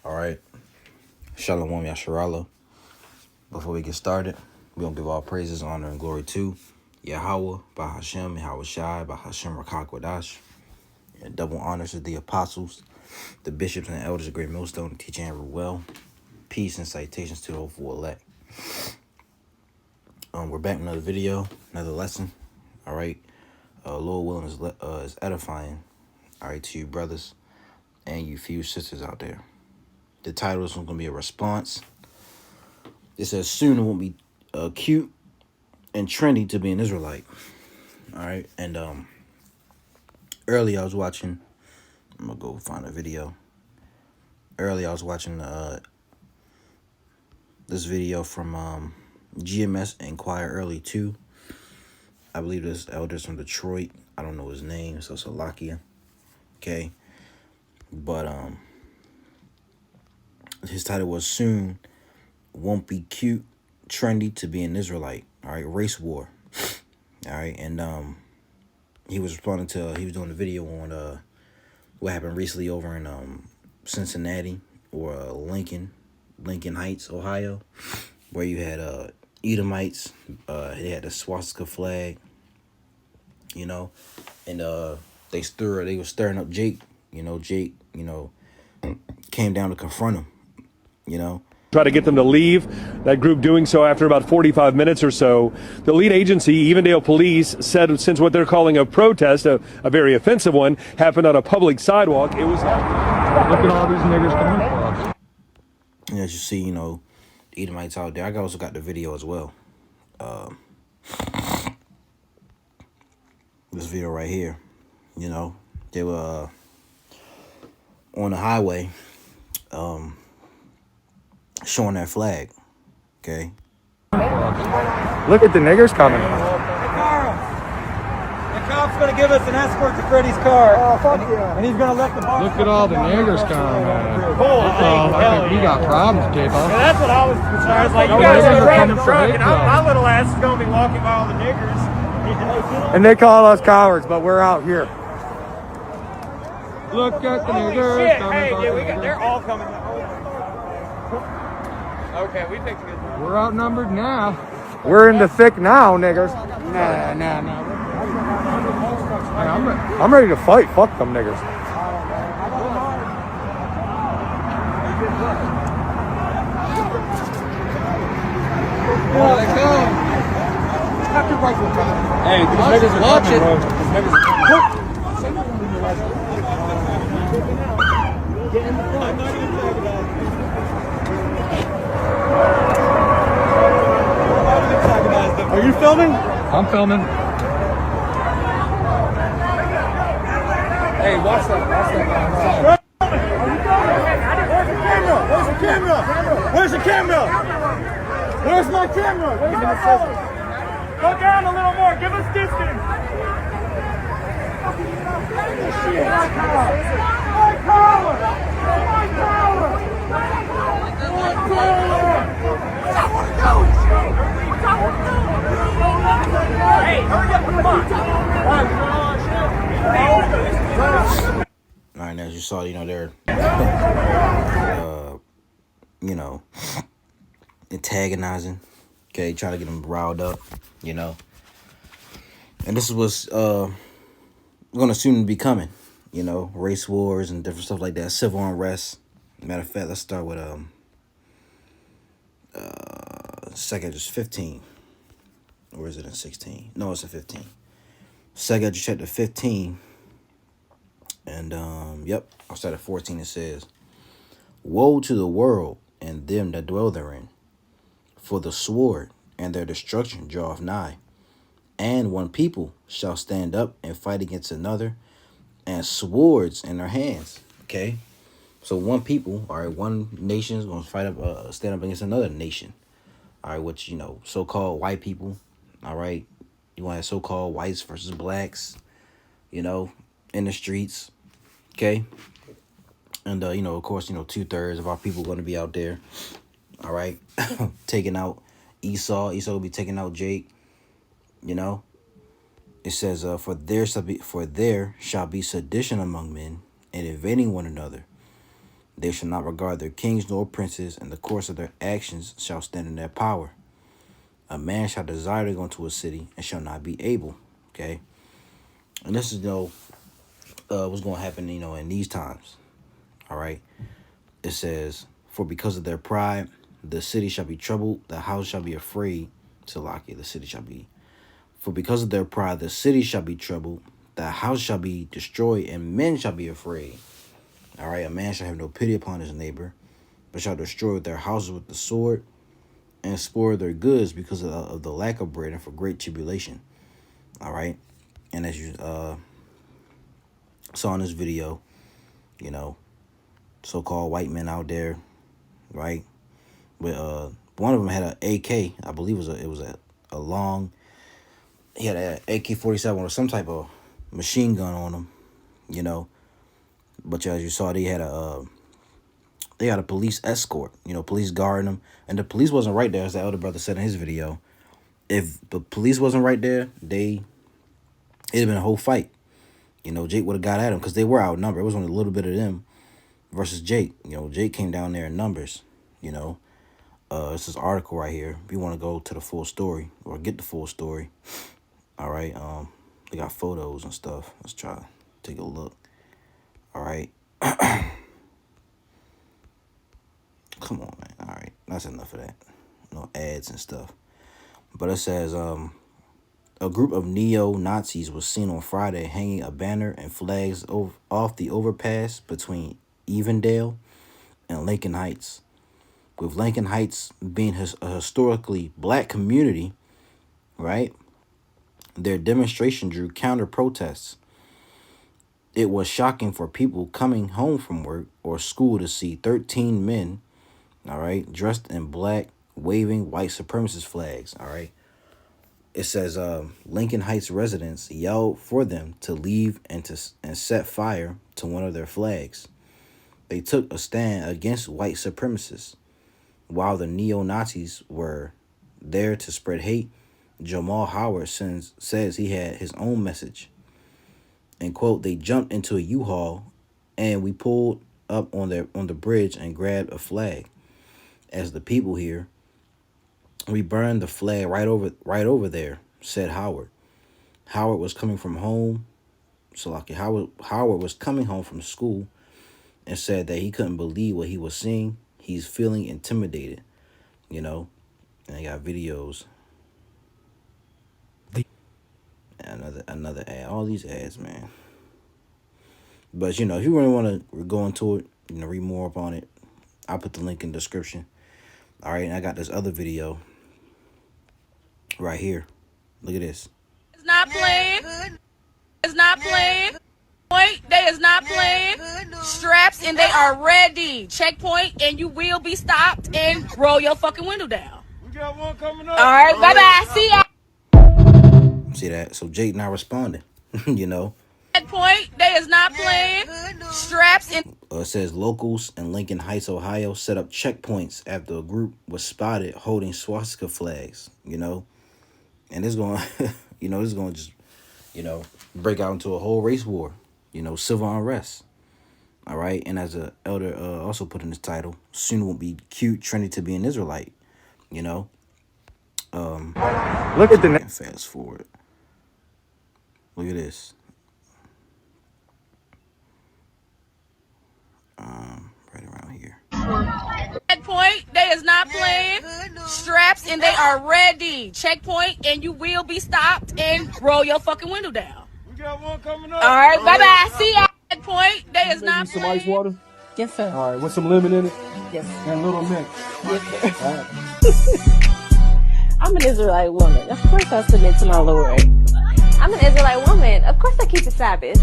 All right. Shalom Yasharala. Before we get started, we're going to give all praises, honor, and glory to Yahweh, by Hashem, Yahweh Shai, by Hashem Rakak Wadash. And double honors to the apostles, the bishops and elders of Great Millstone, teaching every well. Peace and citations to the hopeful elect. We're back with another video, another lesson. All right. Lord willing is edifying. All right, to you brothers and you few sisters out there. The title is going to be a response. It says, soon it won't be cute and trendy to be an Israelite. All right. And earlier I was watching, I'm going to go find a video. Earlier I was watching this video from GMS Inquire Early 2. I believe this elder's from Detroit. I don't know his name, so Salakia. Okay. But his title was Soon Won't Be Cute, Trendy to Be an Israelite. All right, race war. All right, and he was responding to, he was doing a video on what happened recently over in Cincinnati or Lincoln Heights, Ohio, where you had Edomites. They had the swastika flag, you know, and they were stirring up Jake. Jake, came down to confront him, Try to get them to leave. That group doing so after about 45 minutes or so. The lead agency, Evendale Police, said since what they're calling a protest, a very offensive one, happened on a public sidewalk, it was... Look at all these niggers coming for us. And as you see, the Edomites out there. I also got the video as well. This video right here, they were on the highway, showing that flag. Okay. Look at the niggers coming. Hey, Carl. The cop's gonna give us an escort to Freddie's car. Oh, fuck yeah. And he's gonna let the boss. Look at all the niggers coming, man. I think we got problems, J-Bo. Yeah, that's what I was concerned. I was like, you guys are driving the truck, and my little ass is gonna be walking by all the niggers. And they call us cowards, but we're out here. Look at the niggers. Shit. Hey, yeah, they're all coming. Okay, we picked a good one. We're outnumbered now. We're in the thick now, niggers. Nah. I'm ready to fight. Fuck them niggers. Hey, these niggas are coming, bro. These niggas are coming. Are you filming? I'm filming. Hey, watch that guy. Where's the camera? Where's the camera? Where's my camera? Give me the scissors. Go down a little more. Give us distance. Hey, hurry up, come on. All right, as you saw, they're, antagonizing, okay, trying to get them riled up, and this is what's going to soon be coming, race wars and different stuff like that, civil unrest. Matter of fact, let's start with Second, just 15, or is it in 16? No, it's in 15. Second, just check the 15. And, yep, I'll start at 14. It says, woe to the world and them that dwell therein, for the sword and their destruction draweth nigh. And one people shall stand up and fight against another, and swords in their hands. Okay? So one people, all right, one nation is going to fight up, stand up against another nation. All right, which, so-called white people, all right? You want to have so-called whites versus blacks, in the streets. Okay. And, of course, 2/3 of our people are going to be out there. All right. Taking out Esau. Esau will be taking out Jake. It says, for there shall be sedition among men, and invading one another. They shall not regard their kings nor princes, and the course of their actions shall stand in their power. A man shall desire to go into a city and shall not be able. Okay, and this is what's going to happen, in these times. All right, it says, for because of their pride, the city shall be troubled, the house shall be afraid. Salaki, the city shall be. For because of their pride, the city shall be troubled, the house shall be destroyed, and men shall be afraid. All right, a man shall have no pity upon his neighbor, but shall destroy their houses with the sword, and spoil their goods because of the lack of bread and for great tribulation. All right, and as you saw in this video, so-called white men out there, right? With one of them had an AK, I believe it was a long. He had an AK-47 or some type of machine gun on him, But as you saw, they had a police escort, police guarding them, and the police wasn't right there, as the elder brother said in his video. If the police wasn't right there, it'd have been a whole fight. Jake would have got at him because they were outnumbered. It was only a little bit of them versus Jake. Jake came down there in numbers. It's this article right here. If you want to go to the full story or get the full story, all right. They got photos and stuff. Let's try to take a look. All right. Come on, man. All right, that's enough of that. No ads and stuff. But it says a group of neo-Nazis was seen on Friday hanging a banner and flags off the overpass between Evendale and Lincoln Heights. With Lincoln Heights being a historically black community, right? Their demonstration drew counter protests. It was shocking for people coming home from work or school to see 13 men, all right, dressed in black, waving white supremacist flags, all right? It says Lincoln Heights residents yelled for them to leave and set fire to one of their flags. They took a stand against white supremacists. While the neo-Nazis were there to spread hate, Jamal Howard says he had his own message. And quote, they jumped into a U-Haul and we pulled up on the bridge and grabbed a flag. As the people here, we burned the flag right over there, said Howard. Howard was coming from home. Howard was coming home from school and said that he couldn't believe what he was seeing. He's feeling intimidated, And I got videos. Another ad. All these ads, man. But, if you really want to go into it, read more up on it, I'll put the link in the description. All right, and I got this other video right here. Look at this. It's not playing. It's not playing. They is not playing. Straps and they are ready. Checkpoint and you will be stopped and roll your fucking window down. We got one coming up. All right, bye-bye. See ya. See that? So Jake not responding, Checkpoint, they is not playing. Straps and... It says locals in Lincoln Heights, Ohio set up checkpoints after a group was spotted holding swastika flags, And it's going, it's going to just, break out into a whole race war. Civil unrest. All right. And as the elder also put in his title, soon won't be cute, trendy to be an Israelite. Look at the fast forward. Look at this. Right around here. Checkpoint, they is not playing. Straps and they are ready. Checkpoint and you will be stopped and roll your fucking window down. We got one coming up. All right, bye-bye. See ya. Checkpoint, they is not Some playing. ice water? Yes, sir. All right, with some lemon in it? Yes. And a little mint. Yes, sir. All right. I'm an Israelite woman. Of course I submit to my Lord. I'm an Israelite woman. Of course I keep the Sabbath.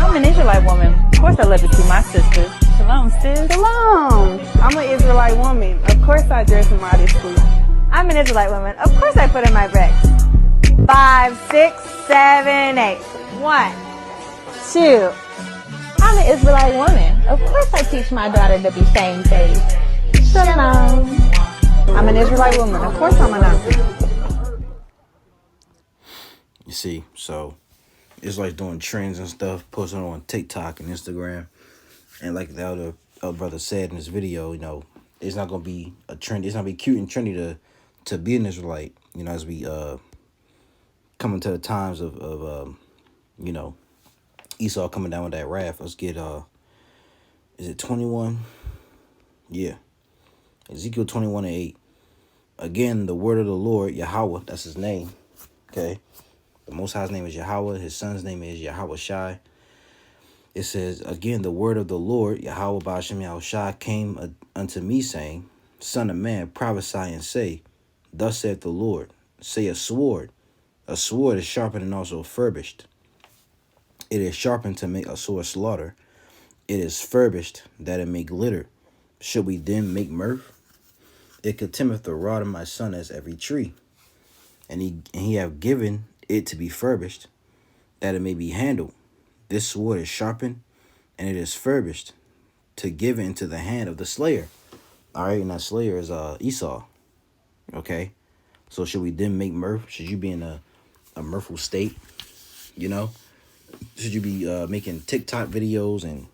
I'm an Israelite woman. Of course I love to see my sisters. Shalom, sis. Shalom. I'm an Israelite woman. Of course I dress modestly. I'm an Israelite woman. Of course I put in my breaks. 5, 6, 7, 8. 1, 2. I'm an Israelite woman. Of course I teach my daughter to be same-faced. Shalom. I'm an Israelite woman. Of course I'm a Nazi. You see, so it's like doing trends and stuff, posting on TikTok and Instagram. And like the other brother said in this video, it's not gonna be a trend. It's not gonna be cute and trendy to be an Israelite. As we come into the times of Esau coming down with that wrath. Let's get is it 21? Yeah, Ezekiel 21:8. Again, the word of the Lord Yahweh. That's his name. Okay, the Most High's name is Yahweh. His son's name is Yahweh Shai. It says, again, the word of the Lord, Yahweh Ba'ashem Yahushai, came unto me, saying, Son of man, prophesy and say, Thus saith the Lord, say a sword. A sword is sharpened and also furbished. It is sharpened to make a sore slaughter. It is furbished that it may glitter. Should we then make mirth? It contemneth the rod of my son as every tree. And he have given it to be furbished, that it may be handled. This sword is sharpened, and it is furbished, to give it into the hand of the slayer. All right, and that slayer is Esau. Okay, so should we then make mirth? Should you be in a mirthful state? Should you be making TikTok videos and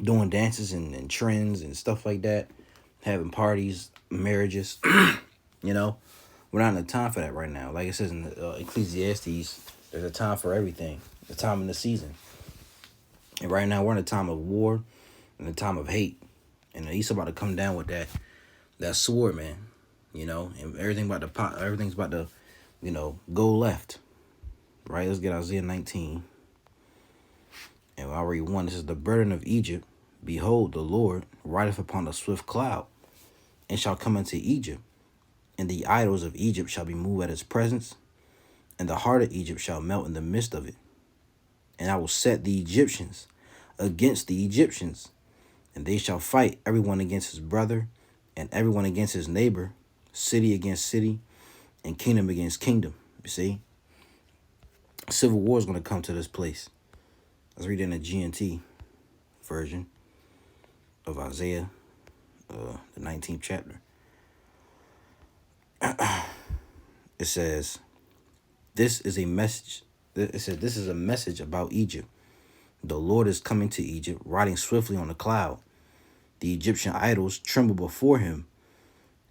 doing dances and trends and stuff like that, having parties, marriages? We're not in the time for that right now. Like it says in Ecclesiastes, there's a time for everything, the time in the season. And right now we're in a time of war and a time of hate. And he's about to come down with that sword, man. And everything's about to, go left. Right? Let's get Isaiah 19. And I'll read 1. This is the burden of Egypt. Behold, the Lord rideth upon a swift cloud, and shall come into Egypt. And the idols of Egypt shall be moved at his presence, and the heart of Egypt shall melt in the midst of it. And I will set the Egyptians against the Egyptians, and they shall fight, everyone against his brother, and everyone against his neighbor, city against city, and kingdom against kingdom. You see? Civil war is going to come to this place. Let's read in the GNT version of Isaiah, the 19th chapter. It says, this is a message. It says, this is a message about Egypt. The Lord is coming to Egypt, riding swiftly on a cloud. The Egyptian idols tremble before him,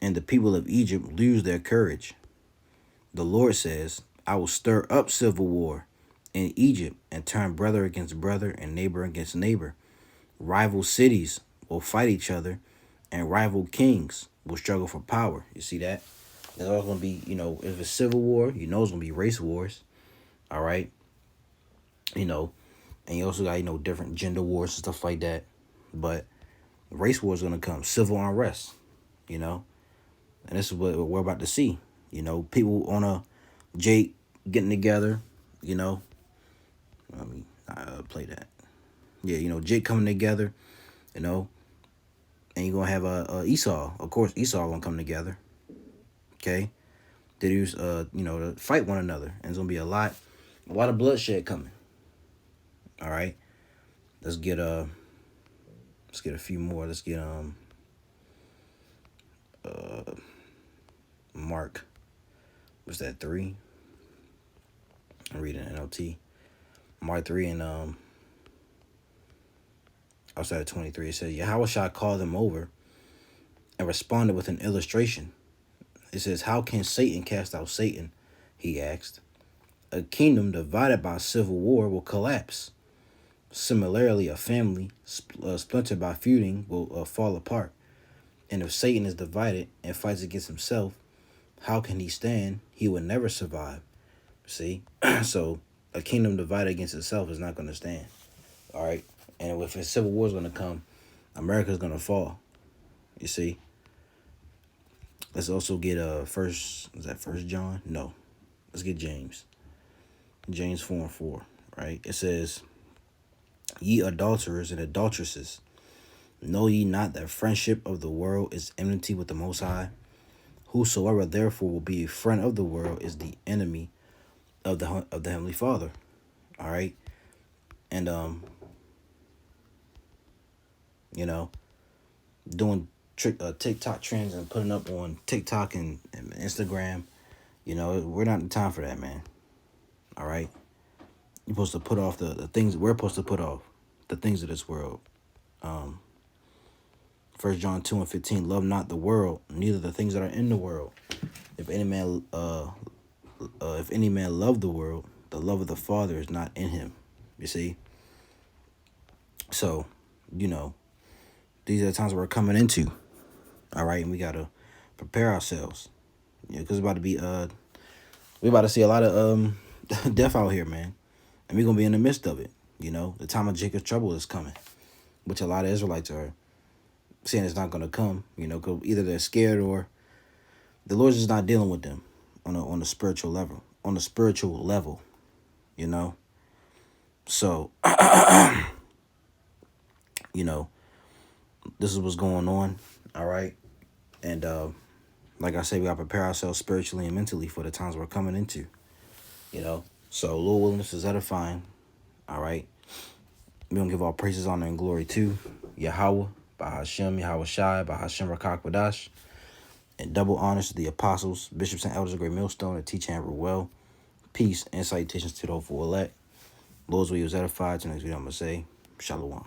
and the people of Egypt lose their courage. The Lord says, I will stir up civil war in Egypt and turn brother against brother and neighbor against neighbor. Rival cities will fight each other, and rival kings will struggle for power. You see that? There's always going to be, if it's civil war, it's going to be race wars. All right? And you also got, different gender wars and stuff like that. But race war is going to come. Civil unrest, And this is what we're about to see. People on a Jake getting together, Let me play that. Yeah, Jake coming together, and you're going to have a Esau. Of course, Esau going to come together. Okay? They use, to fight one another. And there's going to be a lot of bloodshed coming. All right? Let's get a few more. Let's get, Mark. What's that, 3? I'm reading NLT. Mark 3 and, outside of 23, it says, Yahweh shall call them over and responded with an illustration. It says, how can Satan cast out Satan? He asked. A kingdom divided by civil war will collapse. Similarly, a family splintered by feuding will fall apart. And if Satan is divided and fights against himself, how can he stand? He will never survive. See? So a kingdom divided against itself is not going to stand. All right? And if a civil war is going to come, America is going to fall. You see? Let's also get First John? No. Let's get James. James 4:4, right? It says, ye adulterers and adulteresses, know ye not that friendship of the world is enmity with the Most High? Whosoever therefore will be a friend of the world is the enemy of the Heavenly Father. All right? And, doing TikTok trends and putting up on TikTok and Instagram, we're not in time for that, man. All right? You're supposed to put off the things we're supposed to put off, the things of this world. 1 John 2:15, love not the world, neither the things that are in the world. If any man love the world, the love of the Father is not in him. You see? So, you know, these are the times we're coming into. All right, and we gotta prepare ourselves. Because we're about to see a lot of death out here, man. And we're gonna be in the midst of it. You know, the time of Jacob's trouble is coming, which a lot of Israelites are saying it's not gonna come. You know, 'cause either they're scared or the Lord's just not dealing with them on a spiritual level. On the spiritual level, you know. So, you know, this is what's going on. All right, and like I said, we gotta prepare ourselves spiritually and mentally for the times we're coming into. You know, so Lord willing, this is edifying. All right, we're gonna give all praises, honor, and glory to Yahweh, by Hashem, Yahweh Shai, by Hashem Rakak Wadash, and double honors to the apostles, bishops, and elders of Great Millstone that teach and rule well. Peace and salutations to the hopeful elect. Lord's will, you was edified. To next video, I'm gonna say Shalom.